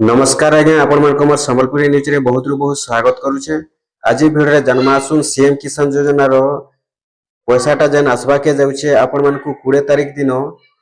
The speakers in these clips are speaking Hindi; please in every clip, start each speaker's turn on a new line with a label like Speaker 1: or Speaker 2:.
Speaker 1: नमस्कार आज्ञा आपण मानक मोर संबलपुरी न्यूज रे बहुत रु बहुत स्वागत करूछे। आज भिडियो रे जन्मासुन सीएम किसान योजना रो पैसाटा जेन आसवा के जाउछे आपण मानकु 20 तारिख दिन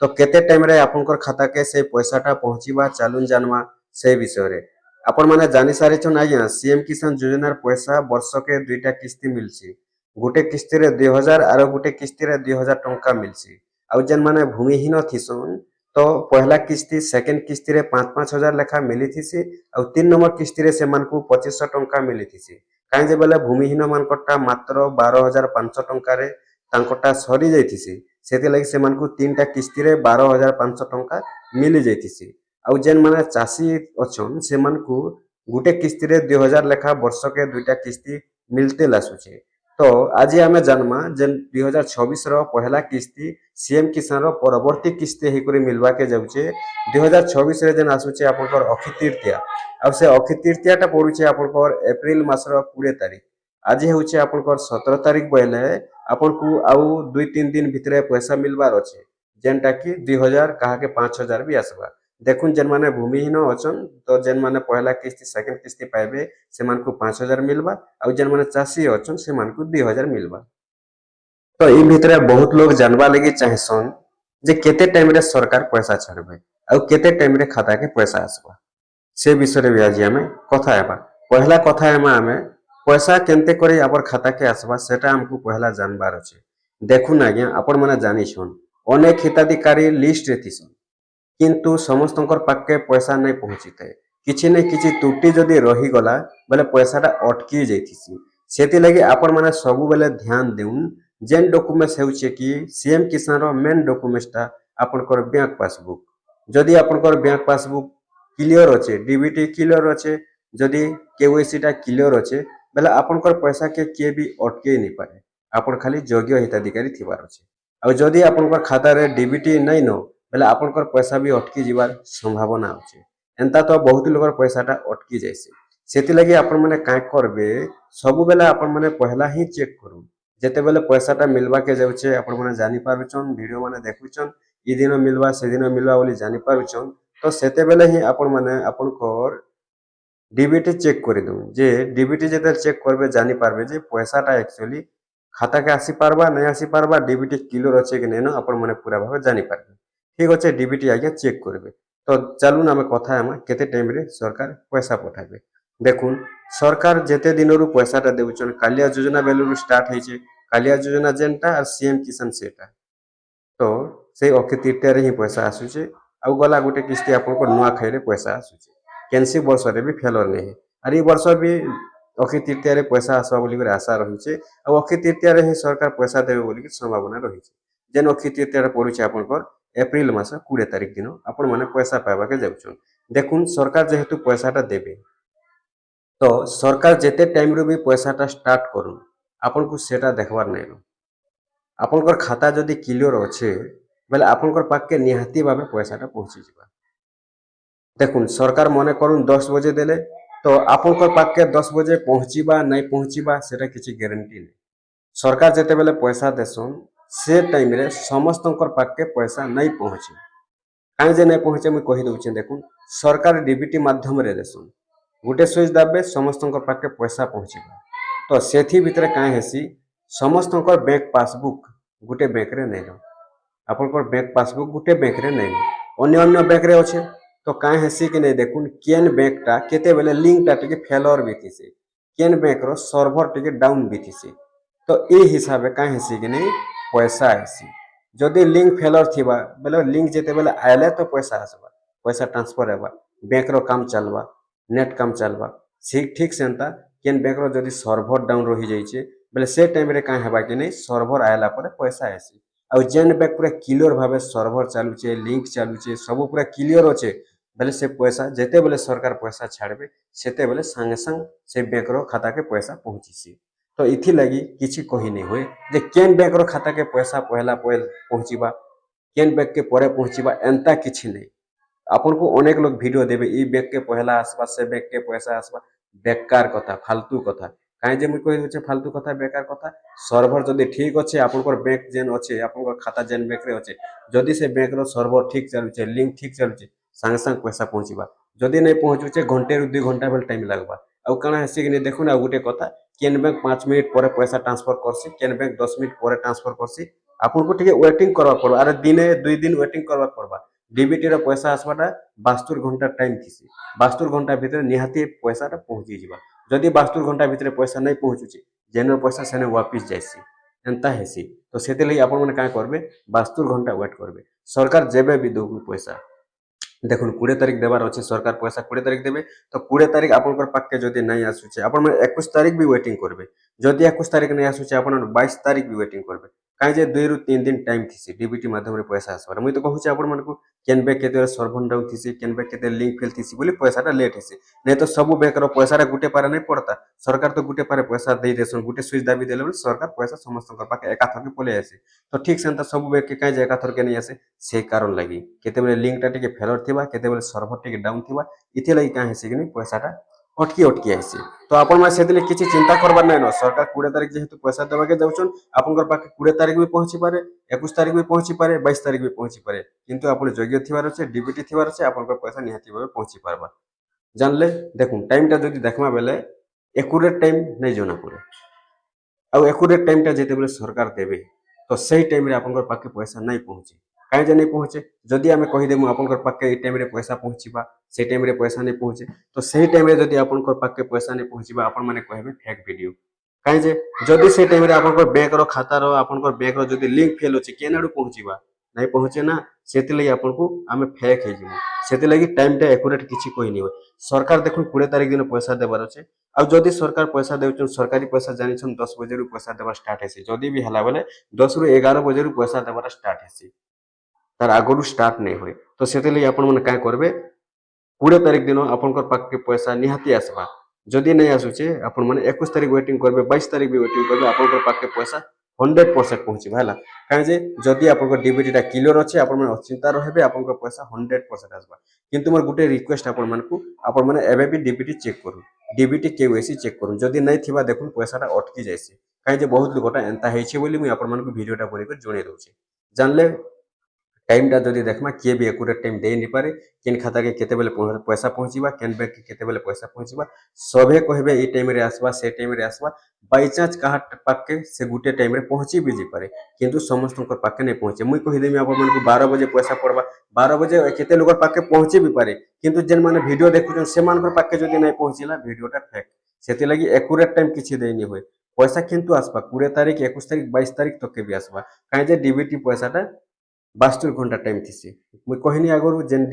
Speaker 1: तो केते टाइम रे आपनकर खाता के से पैसाटा पहुंचीबा चालुन जानवा से विषय रे आपण माने जानि सारे छन आज्ञा। सीएम किसान योजनार पैसा वर्ष के दुईटा किस्ती मिलछि। गुटे किस्ती रे 2000 आरो गुटे किस्ती रे 2000 टंका मिलछि। आउ जेन माने भूमिहीन थिसन तो पहला किस्ती सेकेंड किस्ती रे 5-5 हजार लेखा मिली थीसी। और 3 नंबर किस्ती रे सेमानकु 2500 टंका मिली थीसी। काहे जे बेले भूमिहीन मानकटा मात्र 12500 टंका रे तांकोटा सरी जाइथिसी। सेति लागि सेमानकु 3टा किस्ती रे 12500 टंका मिली जाइथिसी। आउ जेन माने चासी अछन सेमानकु गुटे किस्ती रे 2000 लेखा वर्ष के दुईटा किस्ती मिलते लासुचे। तो आज आमे जानमा जेन 2026 रो पहला किस्ती सीएम किसान रो परवर्ती किस्ती हे करी मिलवा के जाउचे। 2026 रे जेन आसुचे आपनकर अक्षय तृतीया। अब से अक्षय तृतीयाटा पडुचे आपनकर अप्रैल मास रो 20 तारिख। आज होउचे आपनकर 17 तारिख बयले आपनकु आउ 2-3 दिन भितरे पैसा मिलबार अछि। जेनटा कि 2000 कहा के 5000 भी आसबा। देखुन जेन माने भूमिहीन अछन तो जेन माने पहला किस्ती सेकंड किस्ती पाइबे सेमानकु 5000 मिलबा। आउ जेन माने चासी अछन सेमानकु 2000 मिलबा। तो ई भितरे बहुत लोग जानबा लगी चाहसन जे केते टाइम रे सरकार पैसा छाड़बे आउ केते टाइम रे खाता के पैसा आसबा से विषय रे आज हमें कथा हेबा। पहला कथा हेमा हमें पैसा केनते करे आपर खाता के आसबा सेटा हमकु पहला जानबार अछि। देखुन आज्ञा आपण माने जानि छन अनेक हिताधिकारी लिस्ट रे थिसन किंतु समस्तंकर पाके पैसा नहीं पहुंचीते। किछि ने किछि त्रुटि जदि रही गला बेले पैसाटा अटकी जाइथिसी। सेति लागि आपण माने सब बेले ध्यान देउन जेन डॉक्यूमेंट्स हेउचे कि सीएम किसान रो मेन डॉक्यूमेंट्सटा आपनकर बैंक पासबुक। जदि आपनकर बैंक पासबुक क्लियर अछि डीबीटी क्लियर अछि जदि केवाईसी टा क्लियर अछि बेले आपनकर पैसा के के भी अटके नहीं पारे। आपण खाली योग्य हिताधिकारी थिबार अछि। आ जदि आपनकर खाता रे डीबीटी नहीं न बेले आपनकर पैसा भी अटकी जीवार संभावना अछि। एंता तो बहुत लोगर पैसाटा अटकी जायसे। सेति लागि आपण माने काय करबे सब बेले आपण माने पहला ही चेक करू जेते बेले पैसाटा मिलबा के जाउचे आपण माने जानि पारुचन वीडियो माने देखुचन ई दिन मिलबा से दिन मिलबा बोली जानि पारुचन। तो सेते बेले ही आपण माने आपनकर डीबीटी चेक कर दू जे डीबीटी जेते चेक करबे जानि पारबे जे पैसाटा एक्चुअली खाता के आसी पारबा नहीं आसी पारबा डीबीटी क्लियर अछि कि नै न आपण माने पूरा भाबे जानि पारबे। ठीक अच्छे डीबीटी आगे चेक करबे। तो चलून आम कथा हेमा केते टाइम रे सरकार पैसा पठाबे। देखुन सरकार जेते दिन रु पैसाटा देउचन कालिया योजना बेलु स्टार्ट होइछे। कालिया योजना जेनटा और सीएम किसान सेटा तो से अक्षय तृतीया रे ही पैसा आसुचे। आउ गला गुटे किस्ती आपनको नुआ खाइले पैसा आसुचे। केनसी वर्ष रे भी फेलर नहीं और ई वर्ष भी अक्षय तृतीया रे पैसा आसबा बोली आशा रहिछे। आ अक्षय तृतीया रे ही सरकार पैसा देबे बोली संभावना रहिछे। जेन अक्षय तृतीया रे पडुचे आपनकर एप्रिल मास 20 तारिख दिन आपण माने पैसा पाइबा के जाउछन। देखुन सरकार जेहेतु पैसाटा देबे तो सरकार जेते टाइम रो भी पैसाटा स्टार्ट करू आपनको सेटा देखबार नै नो। आपनकर खाता जदि क्लियर अच्छे बेले आपनकर पाके निहाती भाबे पैसाटा पहुंची जिबा। देखुन सरकार मने करूँ 10 बजे देले तो आपनकर पाके 10 बजे पहुंचीबा नहीं पहुंचीबा सेटा किछि गारंटी नहीं। सरकार जेते बेले पैसा देसन से टाइम रे समस्तंकर पाके पैसा नहीं पहुंचे। काहे जे नहीं पहुंचे मैं कहि दउछे। देखुन सरकार डीबीटी माध्यम रे देसन गुटे स्विच दाबे समस्तंकर पाके पैसा पहुंचीबा। तो सेथि भितरे काहे हेसी समस्तंकर बैंक पासबुक गुटे बैंक रे नहीं न आपनकर बैंक पासबुक गुटे बैंक रे नहीं न अन्य अन्य बैंक रे अछि। तो काहे हेसी कि नहीं देखुन केन बैंकटा केते बेले लिंकटा टिके फेलर बिथिसे केन बैंक रो सर्वर टिके डाउन बिथिसे। तो ए हिसाबे काहे हेसी कि नहीं पैसा आसी जदि लिंक फेलर थिबा बेले लिंक जेते बेले आइले तो पैसा आसबा पैसा ट्रांसफर हेबा बैंक रो काम चलबा नेट काम चलबा ठीक सेंता केन बैंक रो जदि सर्वर डाउन रही जाइछे बेले से टाइम रे काहे हेबा कि नहीं सर्वर आइला परे पैसा आसी। आ जेन बैंक पूरा क्लियर भाबे सर्वर चालुचे लिंक चालुचे सब पूरा क्लियर अच्छे बेले से पैसा जेते बेले सरकार पैसा छाड़बे सेते बेले संगे संग से बैंक रो खाता के पैसा पहुंचीसी। तो इथि लगी किछि कहि नहीं होए जे केन बैंक रो खाता के पैसा पहला पहुंचीबा केन बैंक के परे पहुंचीबा एंता किछि नहीं। आपनको अनेक लोग वीडियो देबे ई बैंक के पहला आसबा से बैंक के पैसा आसबा बेकार कथा फालतू कथा। काहे जे मुई कहि होचे फालतू कथा बेकार कथा। सर्वर जदि ठीक अच्छे आपनकर बैंक जेन अच्छे आपनकर खाता जेन बैंक रे अच्छे जदि से बैंक रो सर्वर ठीक चलुचे लिंक ठीक चलुचे संगे संग पैसा पहुंचीबा। जदि नहीं पहुँचुचे घंटे रु 2 घंटा बेले टाइम लगवा आउ काना हेसी कि देखुन आ गोटे कथा केन बैंक 5 मिनिट पर पैसा ट्रांसफर करसी केन बैंक 10 मिनिट पर ट्रांसफर करसी आपन को ठीक वेटिंग करवा पड़वा अरे दिने 2 दिन वेटिंग करवा पड़वा डीबीटी रो पैसा आसवाटा 72 घंटा टाइम थीसी 72 घंटा भितर निहाती पैसाटा पहुंची जिबा जदि 72 घंटा भितर पैसा नहीं पहुंचुची जेन पैसा सेने वापिस जाइसी एंता हेसी तो सेते लगी आपन माने काय करबे 72 घंटा वेट करबे सरकार जेबे भी दो पैसा देखुन 20 तारीख देवार अच्छे सरकार पैसा 20 तारीख देवे तो 20 तारीख आपन पाखे जदि नहीं आसुचे आपन 21 तारीख भी वेटिंग करबे जदि 21 तारीख नहीं आसुचे आपन 22 तारीख भी वेटिंग करबे कहीं जे 2 रु 3 दिन टाइम थीसी डीबीटी माध्यम रे पैसा आसबार मुई तो कहूचे आपन मानकु केन बैंक केते सर्वर डाउन थीसी केन बैंक केते लिंक फेल थीसी बोली पैसाटा लेट हेसी नहीं तो सब बैंक रो पैसाटा गुटे पारे नहीं पड़ता सरकार तो गुटे पारे पैसा दे देसन गुटे स्विच दाबी देले बोली सरकार पैसा समस्त पाखे एकाथर के पले आसे तो ठीक सेंता सब बैंक के कहीं जे एकाथर के नहीं आसे से कारण लगी केते बेले लिंक टा टिके फेलर थिबा केते बेले सर्वर टिके डाउन थिबा इथे लगी कहीं हेसी कि पैसाटा अटकी आसी तो आपन माने सेदिले किछि चिंता करबार नै न सरकार 20 तारीख जेहेतु पैसा देबा के जाउछन आपनकर पाखे 20 तारीख भी पहुंची पारे 21 तारीख भी पहुंची पारे 22 तारीख भी पहुंची पारे किंतु आपन योग्य थिबार अछि डीबीटी थिबार अछि आपनकर पैसा निहाती भाबे पहुंची पारबा जानले देखुन टाइम टा जदि देखमा बेले एक्यूरेट टाइम नै जना पड़े आ एक्यूरेट टाइम टा जेते बेले सरकार देबे तो सही टाइम रे आपनकर पाखे पैसा नै पहुंचे कहीं जे नहीं पहुंचे जदि आम कहीदेमु आपनकर पाखे टाइम रे पैसा पहुंचीबा से टाइम रे पैसा नहीं पहुंचे तो सही टाइम रे जदि आपनकर पाखे पैसा नहीं पहुंचीबा आपन माने कहबे फेक वीडियो कहीं जे जदि से टाइम रे आपनकर बैंक रो खाता रो आपनकर बैंक रो जदि लिंक फेल होची केनाडू पहुंचीबा नहीं पहुंचे ना सेति लगी आपन को आमे फेक हे जिमु सेति लगी टाइम टा एक्यूरेट किछि कोइ नहीं होय सरकार देखुन 20 तारीख दिन पैसा देबार अछि आ जदि सरकार पैसा देउछन सरकारी पैसा जानिछन 10 बजे रु पैसा देबा स्टार्ट हेसी जदि भी हला बेले 10 रु 11 बजे रु पैसा देबा स्टार्ट हेसी तार आगरू स्टार्ट नहीं हुए तो सेते लगी आपन मन काय करबे 20 तारीख दिन आपनकर पाखे पैसा निहाती आसबा जदि नहीं आसुचे आपन माने 21 तारीख वेटिंग करबे 22 तारीख भी वेटिंग करबे आपनकर पाखे पैसा 100% पहुंची भाला काहे जे जदि आपनकर डीबीटी टा क्लियर अछि आपन माने अचिंता रहबे आपनकर पैसा 100% आसबा किंतु मोर गुटे रिक्वेस्ट आपन मानकु आपन माने एबे भी डीबीटी चेक करू डीबीटी केवाईसी चेक करू जदि नहीं थिबा देखुन पैसाटा अटकी जायसी काहे जे बहुत लोगटा एंता हेछि बोली मुई आपन मानकु वीडियोटा बनेकर जणे दउछि जानले टाइम टा जदि देखमा किए भी एक्यूरेट टाइम दे नहीं पारे केन खाता के केते बेले पैसा पहुंचीबा केन बैंक के केते बेले पैसा पहुंचीबा सभे कहबे ई टाइम रे आसबा से टाइम रे आसबा बाय चांस कहा पाके से गुटे टाइम रे पहुंची भी जी पारे किंतु समस्त को पाके नहीं पहुंचे मुई कहि देमी आपन मन को 12 बजे पैसा पड़बा 12 बजे केते लोग पाके पहुंची भी पारे किंतु जेन माने वीडियो देखुछन से मान को पाके जदि नहीं पहुंचीला वीडियोटा फेक सेति लगी एक्यूरेट टाइम किछि दे नहीं होय पैसा किंतु आसबा 20 तारीख 21 तारीख 22 तारीख तक के भी आसबा काहे जे डीबीटी पैसाटा 72 घंटा टाइम थीसी मुई कहनी आगरु जेन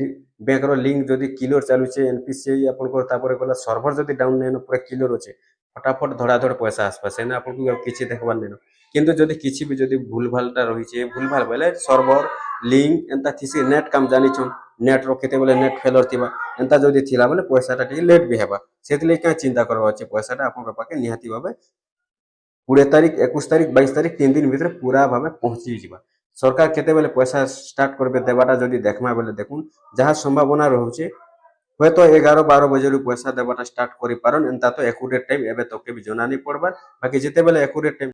Speaker 1: बैंक रो लिंक जदि क्लियर चालुचे एनपीसीआई आपन को तापर गला सर्वर जदि डाउन नै न पूरा क्लियर होचे फटाफट धड़ाधड़ पैसा आसपा से ना आपन को किछि देखबार नै न किंतु जदि किछि भी जदि भूल भालटा रहिचे भूल भाल बेले सर्वर लिंक एंता थीसी नेट काम जानि छन नेट रो केते बेले नेट फेलर थिबा एंता जदि थिला बेले पैसाटा टिके लेट भी हेबा सेतले का चिंता करबा अछि पैसाटा आपन पाके निहाती भाबे 20 तारीख 21 तारीख 22 तारीख 3 दिन भीतर पूरा भाबे पहुंची जिबा सरकार केते बेले पैसा स्टार्ट करबे देबाटा जदि देखमा बेले देखुन जहाँ संभावना रहउचे होय तो 11-12 बजे रु पैसा देबाटा स्टार्ट करि पारन एंता तो एक्यूरेट टाइम एबे तो के भी जना नहीं पड़बा बाकी जेते बेले एक्यूरेट टाइम